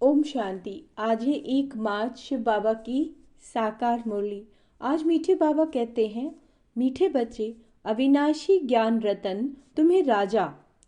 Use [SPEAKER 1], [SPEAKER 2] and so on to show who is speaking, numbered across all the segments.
[SPEAKER 1] ओम शांति। आज है 1 मार्च, शिव बाबा की साकार मुरली। आज मीठे बाबा कहते हैं, मीठे बच्चे, अविनाशी ज्ञान रतन तुम्हें राजा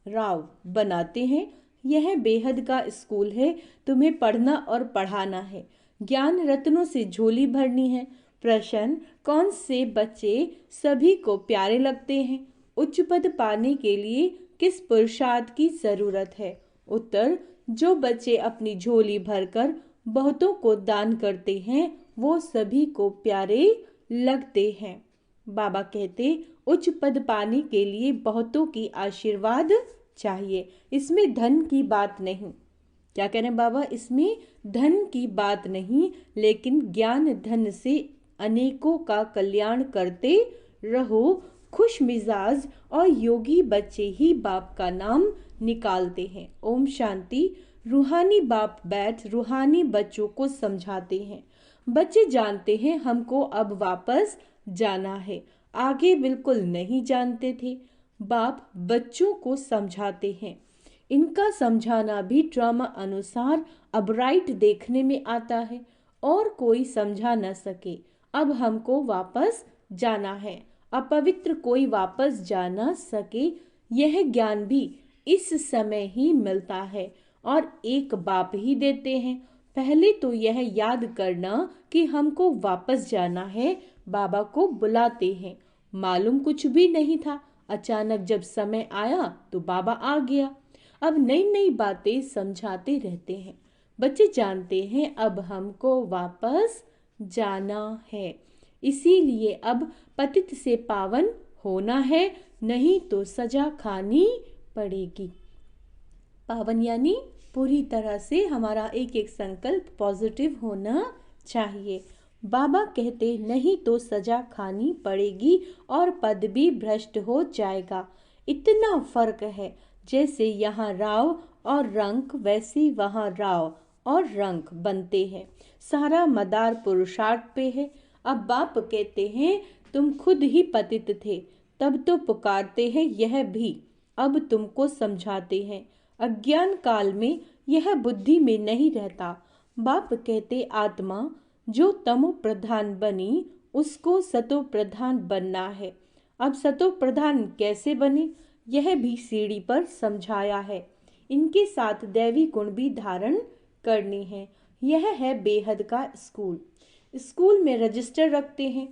[SPEAKER 1] राव बनाते हैं। यह बेहद का स्कूल है, तुम्हें पढ़ना और पढ़ाना है। ज्ञान रत्नों से झोली भरनी है। प्रश्न, कौन से बच्चे सभी को प्यारे लगते हैं? उच्च पद पाने के लिए किस पुरुषार्थ की जरूरत है? उत्तर, जो बच्चे अपनी झोली भरकर बहुतों को दान करते हैं वो सभी को प्यारे लगते हैं। बाबा कहते, उच्च पद पाने के लिए बहुतों की आशीर्वाद चाहिए। इसमें धन की बात नहीं। क्या कह रहे हैं बाबा? इसमें धन की बात नहीं, लेकिन ज्ञान धन से अनेकों का कल्याण करते रहो। खुश मिजाज और योगी बच्चे ही बाप का नाम निकालते हैं। ओम शांति। रूहानी बाप बैठ रूहानी बच्चों को समझाते हैं। बच्चे जानते हैं हमको अब वापस जाना है, आगे बिल्कुल नहीं जानते थे। बाप बच्चों को समझाते हैं। इनका समझाना भी ड्रामा अनुसार अब राइट देखने में आता है और कोई समझा न सके। अब हमको वापस जाना है, अपवित्र कोई वापस जा न सके। यह ज्ञान भी इस समय ही मिलता है और एक बाप ही देते हैं। पहले तो यह याद करना कि हमको वापस जाना है। बाबा को बुलाते हैं। मालूम कुछ भी नहीं था, अचानक जब समय आया तो बाबा आ गया। अब नई नई बातें समझाते रहते हैं। बच्चे जानते हैं अब हमको वापस जाना है, इसीलिए अब पतित से पावन होना है, नहीं तो सजा खानी पड़ेगी। पावन यानी पूरी तरह से हमारा एक एक संकल्प पॉजिटिव होना चाहिए। बाबा कहते, नहीं तो सजा खानी पड़ेगी और पद भी भ्रष्ट हो जाएगा। इतना फर्क है, जैसे यहाँ राव और रंक वैसे वहाँ राव और रंक बनते हैं। सारा मदार पुरुषार्थ पे है। अब बाप कहते हैं, तुम खुद ही पतित थे, तब तो पुकारते हैं यह भी अब तुमको समझाते हैं। अज्ञान काल में यह बुद्धि में नहीं रहता। बाप कहते, आत्मा जो तमो प्रधान बनी उसको सतो प्रधान बनना है। अब सतो प्रधान कैसे बने, यह भी सीढ़ी पर समझाया है। इनके साथ दैवी गुण भी धारण करने हैं। यह है बेहद का स्कूल। स्कूल में रजिस्टर रखते हैं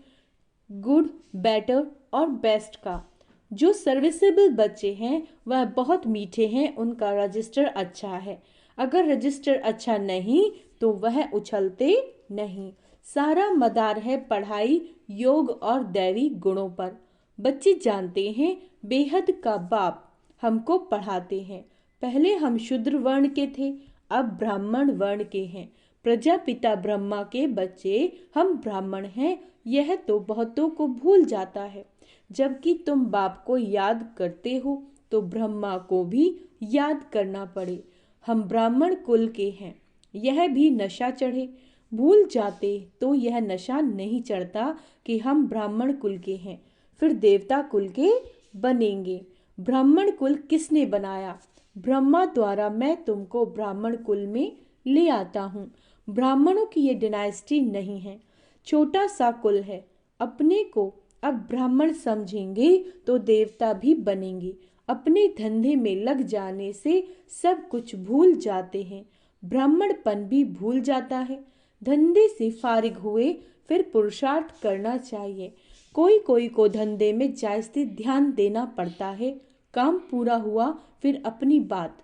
[SPEAKER 1] गुड, बेटर और बेस्ट का। जो सर्विसेबल बच्चे हैं वह बहुत मीठे हैं, उनका रजिस्टर अच्छा है। अगर रजिस्टर अच्छा नहीं तो वह उछलते नहीं। सारा मदार है पढ़ाई, योग और दैवी गुणों पर। बच्चे जानते हैं बेहद का बाप हमको पढ़ाते हैं। पहले हम शूद्र वर्ण के थे, अब ब्राह्मण वर्ण के हैं। प्रजापिता ब्रह्मा के बच्चे हम ब्राह्मण हैं, यह तो बहुतों को भूल जाता है। जबकि तुम बाप को याद करते हो तो ब्रह्मा को भी याद करना पड़े। हम ब्राह्मण कुल के हैं, यह भी नशा चढ़े। भूल जाते तो यह नशा नहीं चढ़ता कि हम ब्राह्मण कुल के हैं, फिर देवता कुल के बनेंगे। ब्राह्मण कुल किसने बनाया? ब्रह्मा द्वारा। मैं तुमको ब्राह्मण कुल में ले आता हूँ। ब्राह्मणों की ये डिनाइस्टी नहीं है, छोटा सा कुल है। अपने को अब ब्राह्मण समझेंगे तो देवता भी बनेंगे। अपने धंधे में लग जाने से सब कुछ भूल जाते हैं, ब्राह्मणपन भी भूल जाता है। धंधे से फारिग हुए फिर पुरुषार्थ करना चाहिए। कोई कोई को धंधे में जायज़ ध्यान देना पड़ता है। काम पूरा हुआ फिर अपनी बात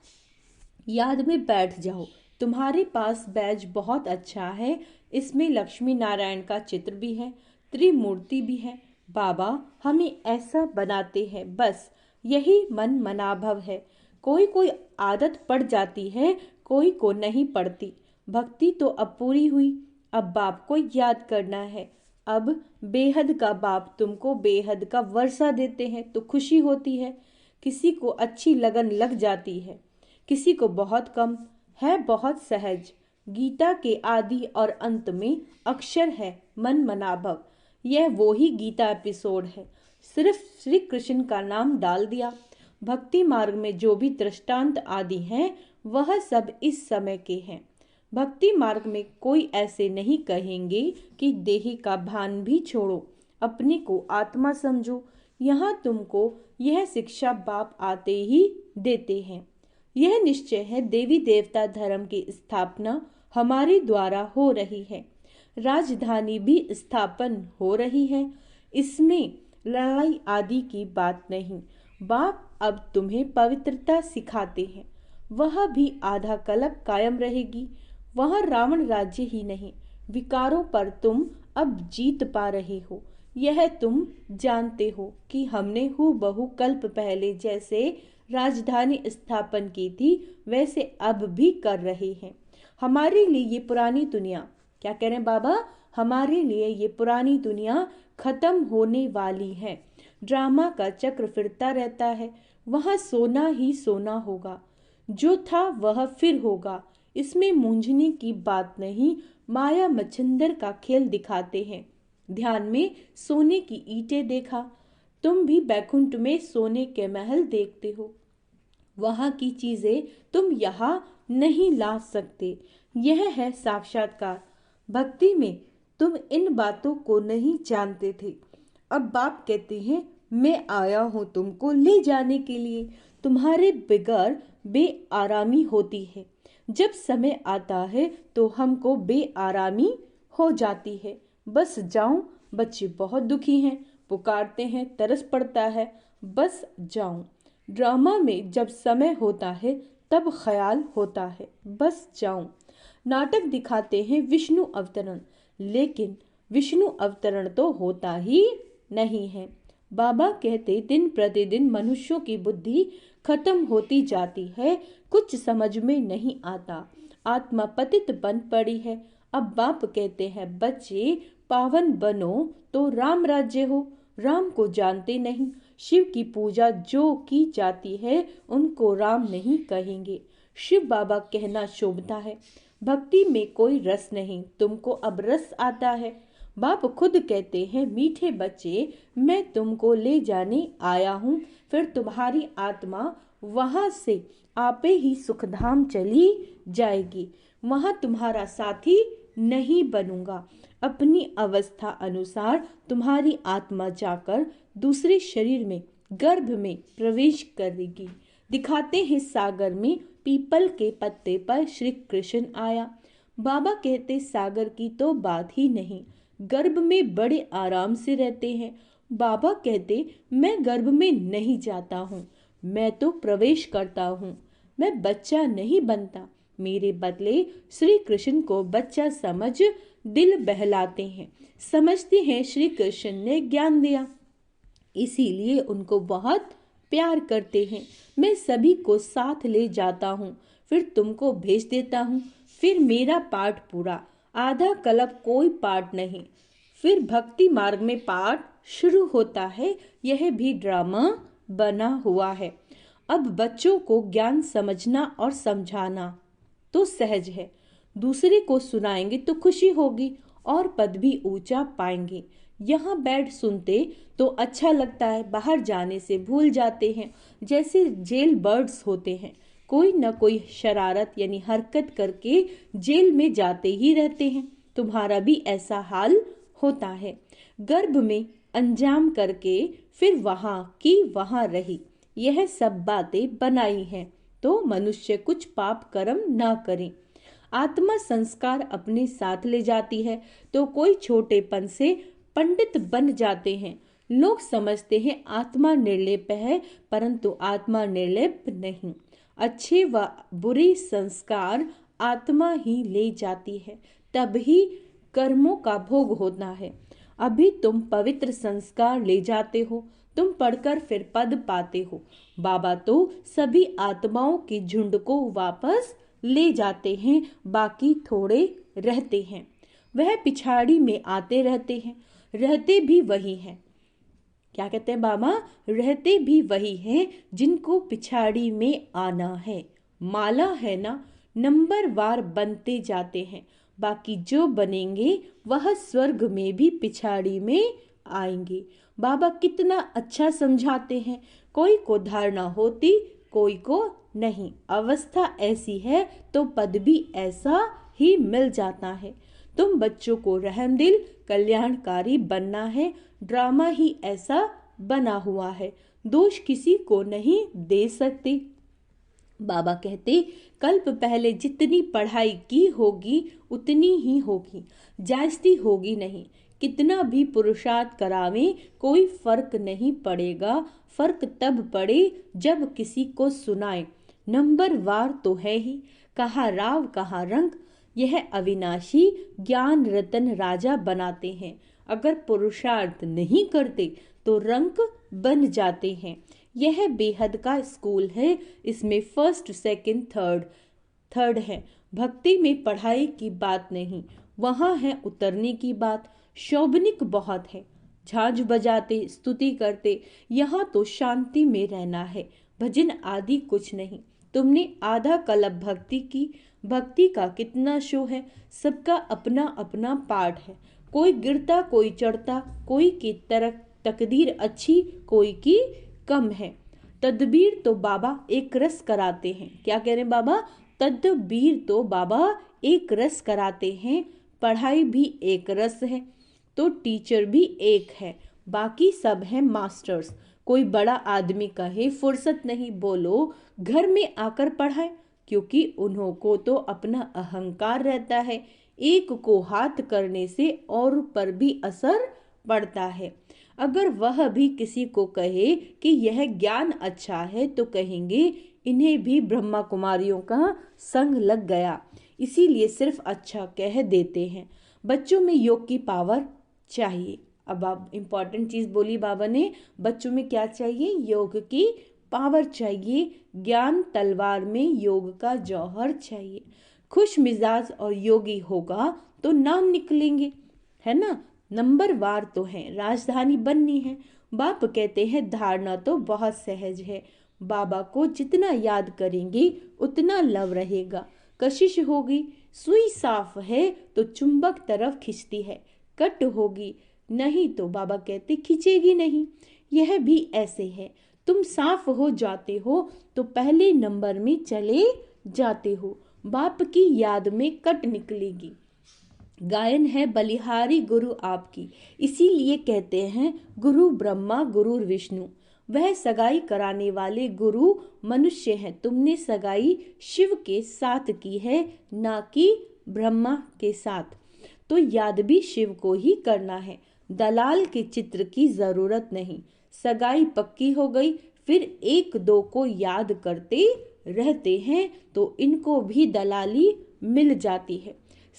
[SPEAKER 1] याद में बैठ जाओ। तुम्हारे पास बैज बहुत अच्छा है, इसमें लक्ष्मी नारायण का चित्र भी है, त्रिमूर्ति भी है। बाबा हमें ऐसा बनाते हैं, बस यही मन मनाभव है। कोई कोई आदत पड़ जाती है, कोई को नहीं पड़ती। भक्ति तो अब पूरी हुई, अब बाप को याद करना है। अब बेहद का बाप तुमको बेहद का वर्षा देते हैं तो खुशी होती है। किसी को अच्छी लगन लग जाती है, किसी को बहुत कम है, बहुत सहज। गीता के आदि और अंत में अक्षर है मन मनाभव। यह वो ही गीता एपिसोड है, सिर्फ श्री कृष्ण का नाम डाल दिया। भक्ति मार्ग में जो भी दृष्टांत आदि हैं वह सब इस समय के हैं। भक्ति मार्ग में कोई ऐसे नहीं कहेंगे कि देही का भान भी छोड़ो, अपने को आत्मा समझो। यहाँ तुमको यह शिक्षा बाप आते ही देते हैं। यह निश्चय है देवी देवता धर्म की स्थापना हमारे द्वारा हो रही है, राजधानी भी स्थापन हो रही है। इसमें लड़ाई आदि की बात नहीं। बाप अब तुम्हें पवित्रता सिखाते हैं, वह भी आधा कल्प कायम रहेगी। वह रावण राज्य ही नहीं, विकारों पर तुम अब जीत पा रहे हो। यह तुम जानते हो कि हमने हूबहू कल्प पहले जैसे राजधानी स्थापन की थी वैसे अब भी कर रहे हैं। हमारे लिए ये पुरानी दुनिया, क्या कह रहे हैं बाबा, हमारे लिए ये पुरानी दुनिया खत्म होने वाली है। ड्रामा का चक्र फिरता रहता है, वहाँ सोना ही सोना होगा, जो था वह फिर होगा। इसमें मूंझने की बात नहीं। माया मच्छिंदर का खेल दिखाते हैं। ध्यान में सोने की ईंटें देखा, तुम भी बैकुंठ में सोने के महल देखते हो। वहां की चीजें तुम यहाँ नहीं ला सकते। यह है साक्षात्कार। भक्ति में तुम इन बातों को नहीं जानते थे। अब बाप कहते हैं मैं आया हूं तुमको ले जाने के लिए। तुम्हारे बगैर बेआरामी होती है, जब समय आता है तो हमको बेआरामी हो जाती है। बस जाऊं, बच्चे बहुत दुखी हैं, पुकारते हैं, तरस पड़ता है, बस जाऊं। ड्रामा में जब समय होता है तब ख्याल होता है, बस जाऊं। नाटक दिखाते हैं विष्णु अवतरण, लेकिन विष्णु अवतरण तो होता ही नहीं है। बाबा कहते दिन प्रतिदिन मनुष्यों की बुद्धि खत्म होती जाती है, कुछ समझ में नहीं आता, आत्मा पतित बन पड़ी है। अब बाप कहते हैं बच्चे पावन बनो तो राम राज्य हो। राम को जानते नहीं, शिव की पूजा जो की जाती है उनको राम नहीं कहेंगे। शिव बाबा कहना शोभता है। भक्ति में कोई रस नहीं, तुमको अब रस आता है। बाप खुद कहते हैं मीठे बच्चे मैं तुमको ले जाने आया हूँ, फिर तुम्हारी आत्मा वहां से आपे ही सुखधाम चली जाएगी। वहां तुम्हारा साथी नहीं बनूंगा। अपनी अवस्था अनुसार तुम्हारी आत्मा जाकर दूसरे शरीर में गर्भ में प्रवेश करेगी। दिखाते हैं सागर में पीपल के पत्ते पर श्री कृष्ण आया। बाबा कहते सागर की तो बात ही नहीं, गर्भ में बड़े आराम से रहते हैं। बाबा कहते मैं गर्भ में नहीं जाता हूँ, मैं तो प्रवेश करता हूँ, मैं बच्चा नहीं बनता। मेरे बदले श्री कृष्ण को बच्चा समझ दिल बहलाते हैं, समझते हैं श्री कृष्ण ने ज्ञान दिया, इसीलिए उनको बहुत प्यार करते हैं। मैं सभी को साथ ले जाता हूँ, फिर तुमको भेज देता हूँ। फिर मेरा पाठ पूरा, आधा कल्प कोई पाठ नहीं। फिर भक्ति मार्ग में पाठ शुरू होता है। यह भी ड्रामा बना हुआ है। अब बच्चों को ज्ञान समझना और समझाना तो सहज है, दूसरे को सुनाएंगे तो खुशी होगी और पद भी ऊंचा पाएंगे। यहाँ बैठ सुनते तो अच्छा लगता है, बाहर जाने से भूल जाते हैं। जैसे जेल बर्ड्स होते हैं, कोई न कोई शरारत यानी हरकत करके जेल में जाते ही रहते हैं। तुम्हारा भी ऐसा हाल होता है। गर्भ में अंजाम करके फिर वहां की वहां रही, यह सब बातें बनाई हैं तो मनुष्य कुछ पाप कर्म ना करे। आत्मा संस्कार अपने साथ ले जाती है तो कोई छोटेपन से पंडित बन जाते हैं। लोग समझते हैं आत्मा निर्लेप है, परंतु आत्मा निर्लेप नहीं। अच्छे व बुरे संस्कार आत्मा ही ले जाती है, तभी कर्मों का भोग होता है। अभी तुम पवित्र संस्कार ले जाते हो, तुम पढ़कर फिर पद पाते हो। बाबा तो सभी आत्माओं के झुंड को वापस ले जाते हैं, बाकी थोड़े रहते हैं। वह पिछाड़ी में आते रहते हैं, रहते भी वही हैं। क्या कहते हैं बाबा, रहते भी वही हैं जिनको पिछाड़ी में आना है। माला है ना, नंबर वार बनते जाते हैं, बाकी जो बनेंगे वह स्वर्ग में भी पिछाड़ी में आएंगे। बाबा कितना अच्छा समझाते हैं। कोई को धारणा होती, कोई को नहीं। अवस्था ऐसी है तो पद भी ऐसा ही मिल जाता है। तुम बच्चों को रहमदिल कल्याणकारी बनना है। ड्रामा ही ऐसा बना हुआ है, दोष किसी को नहीं दे सकते। बाबा कहते, कल्प पहले जितनी पढ़ाई की होगी उतनी ही होगी, जास्ती होगी नहीं। कितना भी पुरुषार्थ करावें कोई फर्क नहीं पड़ेगा। फर्क तब पड़े जब किसी को सुनाए। नंबर वार तो है ही, कहाँ राव कहाँ रंग। यह अविनाशी ज्ञान रतन राजा बनाते हैं। अगर पुरुषार्थ नहीं करते तो रंक बन जाते हैं। यह बेहद का स्कूल है। इसमें फर्स्ट सेकंड थर्ड है। भक्ति में पढ़ाई की बात नहीं, वहाँ है उतरने की बात। शोभनिक बहुत है, झांझ बजाते स्तुति करते। यहाँ तो शांति में रहना है, भजन आदि कुछ नहीं। तुमने आधा कल्प भक्ति की। भक्ति का कितना शो है, सबका अपना अपना पाठ है। कोई गिरता कोई चढ़ता, कोई की तरह तकदीर अच्छी कोई की कम है। तदबीर तो बाबा एक रस कराते हैं। क्या कह रहे हैं बाबा? तदबीर तो बाबा एक रस कराते हैं। पढ़ाई भी एक रस है तो टीचर भी एक है, बाकी सब है मास्टर्स। कोई बड़ा आदमी कहे फुर्सत नहीं बोलो घर में आकर पढ़ाए, क्योंकि उन्हों को तो अपना अहंकार रहता है। एक को हाथ करने से और पर भी असर पड़ता है। अगर वह भी किसी को कहे कि यह ज्ञान अच्छा है तो कहेंगे इन्हें भी ब्रह्मा कुमारियों का संग लग गया, इसीलिए सिर्फ अच्छा कह देते हैं। बच्चों में योग की पावर चाहिए। अब आप इम्पॉर्टेंट चीज बोली बाबा ने, बच्चों में क्या चाहिए? योग की पावर चाहिए। ज्ञान तलवार में योग का जौहर चाहिए। खुश मिजाज और योगी होगा तो नाम निकलेंगे, है ना। नंबर वार तो है, राजधानी बननी है। बाप कहते हैं धारणा तो बहुत सहज है। बाबा को जितना याद करेंगे उतना लव रहेगा। कशिश होगी, सुई साफ है तो चुंबक तरफ खींचती है। कट होगी नहीं तो बाबा कहते खींचेगी नहीं। यह भी ऐसे है, तुम साफ हो जाते हो तो पहले नंबर में चले जाते हो। बाप की याद में कट निकलेगी। गायन है बलिहारी गुरु आपकी, इसीलिए कहते हैं गुरु ब्रह्मा गुरु विष्णु। वह सगाई कराने वाले गुरु मनुष्य हैं। तुमने सगाई शिव के साथ की है, ना कि ब्रह्मा के साथ। तो याद भी शिव को ही करना है, दलाल के चित्र की जरूरत नहीं। सगाई पक्की हो गई फिर एक दो को याद करते रहते हैं तो इनको भी दलाली मिल जाती है।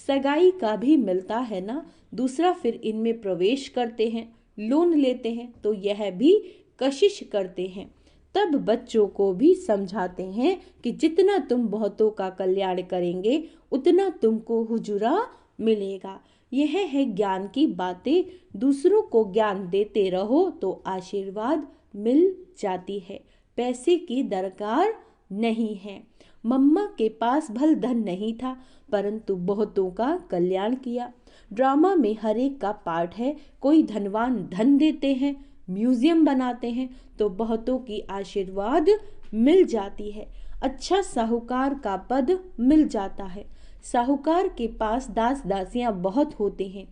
[SPEAKER 1] सगाई का भी मिलता है ना। दूसरा फिर इनमें प्रवेश करते हैं, लोन लेते हैं तो यह भी कशिश करते हैं। तब बच्चों को भी समझाते हैं कि जितना तुम बहुतों का कल्याण करेंगे उतना तुमको हुजूरा मिलेगा। यह है ज्ञान की बातें। दूसरों को ज्ञान देते रहो तो आशीर्वाद मिल जाती है। पैसे की दरकार नहीं है। मम्मा के पास भल धन नहीं था परंतु बहुतों का कल्याण किया। ड्रामा में हर एक का पार्ट है। कोई धनवान धन देते हैं, म्यूजियम बनाते हैं तो बहुतों की आशीर्वाद मिल जाती है। अच्छा साहूकार का पद मिल जाता है। साहूकार के पास दास दासियां बहुत होते हैं।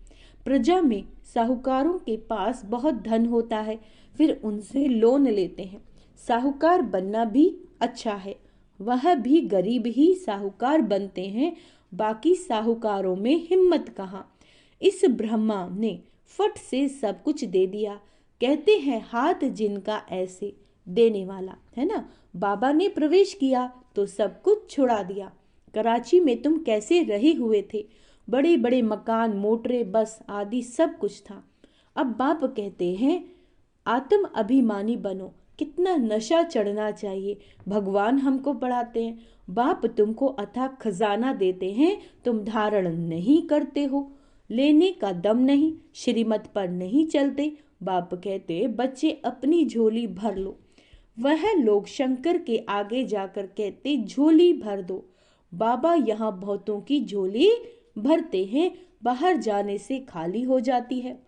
[SPEAKER 1] प्रजा में साहूकारों के पास बहुत धन होता है, फिर उनसे लोन लेते हैं। साहूकार बनना भी अच्छा है, वह भी गरीब ही साहूकार बनते हैं। बाकी साहूकारों में हिम्मत कहाँ। इस ब्रह्मा ने फट से सब कुछ दे दिया। कहते हैं हाथ जिनका ऐसे देने वाला, है ना। बाबा ने प्रवेश किया तो सब कुछ छुड़ा दिया। कराची में तुम कैसे रहे हुए थे, बड़े बड़े मकान, मोटरें, बस आदि सब कुछ था। अब बाप कहते हैं आत्म अभिमानी बनो। कितना नशा चढ़ना चाहिए, भगवान हमको पढ़ाते हैं। बाप तुमको अथाह खजाना देते हैं, तुम धारण नहीं करते हो। लेने का दम नहीं, श्रीमत पर नहीं चलते। बाप कहते बच्चे अपनी झोली भर लो। वह लोग शंकर के आगे जाकर कहते झोली भर दो। बाबा यहाँ बहुतों की झोली भरते हैं, बाहर जाने से खाली हो जाती है।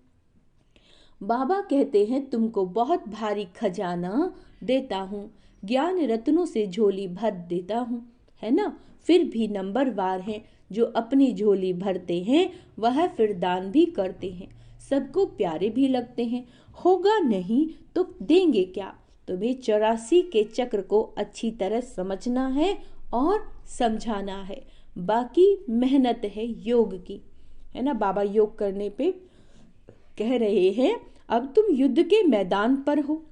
[SPEAKER 1] बाबा कहते हैं तुमको बहुत भारी खजाना देता हूँ, ज्ञान रत्नों से झोली भर देता हूँ, है ना। फिर भी नंबर वार है, जो अपनी झोली भरते हैं वह फिर दान भी करते हैं, सबको प्यारे भी लगते हैं। होगा नहीं तो देंगे क्या। तुम्हें 84 के चक्र को अच्छी तरह समझना है और समझाना है। बाकी मेहनत है योग की, है ना। बाबा योग करने पे कह रहे हैं, अब तुम युद्ध के मैदान पर हो,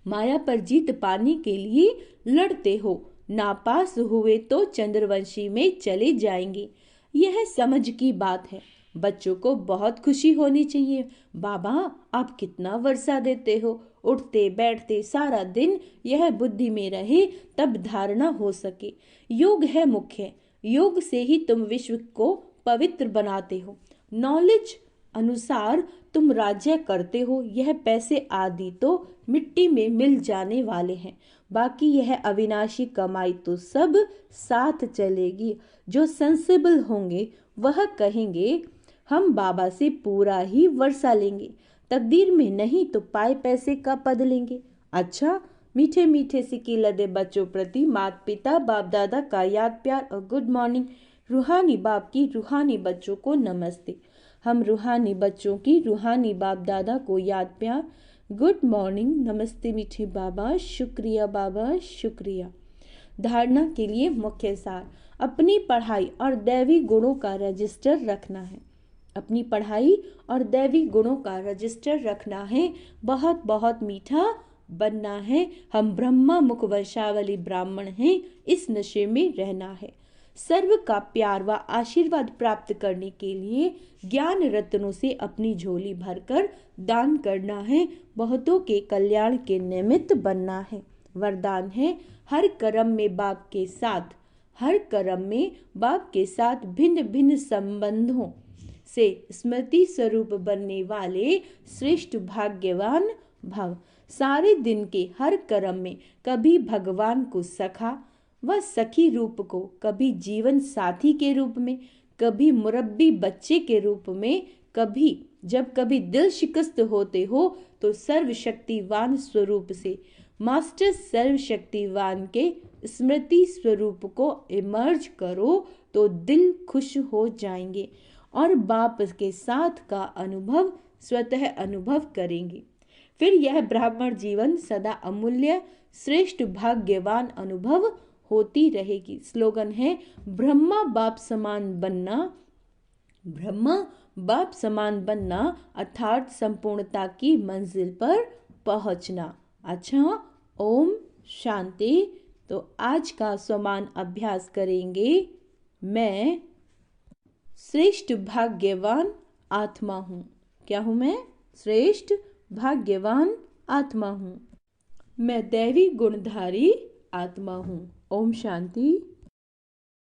[SPEAKER 1] माया पर जीत पाने के लिए लड़ते हो। नापास हुए तो चंद्रवंशी में चले जाएंगे। यह समझ की बात है। बच्चों को बहुत खुशी होनी चाहिए। बाबा आप कितना वर्षा देते हो, उठते बैठते सारा दिन यह बुद्धि में रहे तब धारणा हो सके। योग है मुख्य, योग से ही तुम विश्व को पवित्र बनाते हो। नॉलेज अनुसार तुम राज्य करते हो। यह पैसे आदि तो मिट्टी में मिल जाने वाले हैं, बाकी यह अविनाशी कमाई तो सब साथ चलेगी। जो सेंसिबल होंगे वह कहेंगे हम बाबा से पूरा ही वर्षा लेंगे, तकदीर में नहीं तो पाए पैसे का पद लेंगे। अच्छा, मीठे मीठे सिक्के लदे बच्चों प्रति माता पिता बाप दादा का याद प्यार और गुड मॉर्निंग। रूहानी बाप की रूहानी बच्चों को नमस्ते। हम रूहानी बच्चों की रूहानी बाप दादा को याद प्यार, गुड मॉर्निंग, नमस्ते मीठे बाबा, शुक्रिया बाबा, शुक्रिया। धारणा के लिए मुख्य सार, अपनी पढ़ाई और दैवी गुणों का रजिस्टर रखना है। अपनी पढ़ाई और दैवी गुणों का रजिस्टर रखना है। बहुत बहुत मीठा बनना है। हम ब्रह्मा मुख वंशावली ब्राह्मण हैं, इस नशे में रहना है। सर्व का प्यार व आशीर्वाद प्राप्त करने के लिए ज्ञान रत्नों से अपनी झोली भरकर दान करना है। बहुतों के कल्याण के निमित्त बनना है। वरदान है, हर कर्म में बाप के साथ, हर कर्म में बाप के साथ भिन्न भिन्न संबंधों से स्मृति स्वरूप बनने वाले श्रेष्ठ भाग्यवान भव। सारे दिन के हर कर्म में कभी भगवान को सखा व सखी रूप को, कभी जीवन साथी के रूप में, कभी मुरब्बी बच्चे के रूप में, कभी जब कभी दिल शिकस्त होते हो तो सर्वशक्तिवान स्वरूप से, मास्टर सर्वशक्तिवान के स्मृति स्वरूप को इमर्ज करो तो दिल खुश हो जाएंगे और बाप के साथ का अनुभव स्वतः अनुभव करेंगे। फिर यह ब्राह्मण जीवन सदा अमूल्य श्रेष्ठ भाग्यवान अनुभव होती रहेगी। स्लोगन है, ब्रह्मा बाप समान बनना, ब्रह्मा बाप समान बनना अर्थात संपूर्णता की मंजिल पर पहुंचना। अच्छा, ओम शांति। तो आज का स्वमान अभ्यास करेंगे। मैं श्रेष्ठ भाग्यवान आत्मा हूँ। क्या हूँ मैं? श्रेष्ठ भाग्यवान आत्मा हूँ। मैं दैवी गुणधारी आत्मा हूँ। ओम शांति।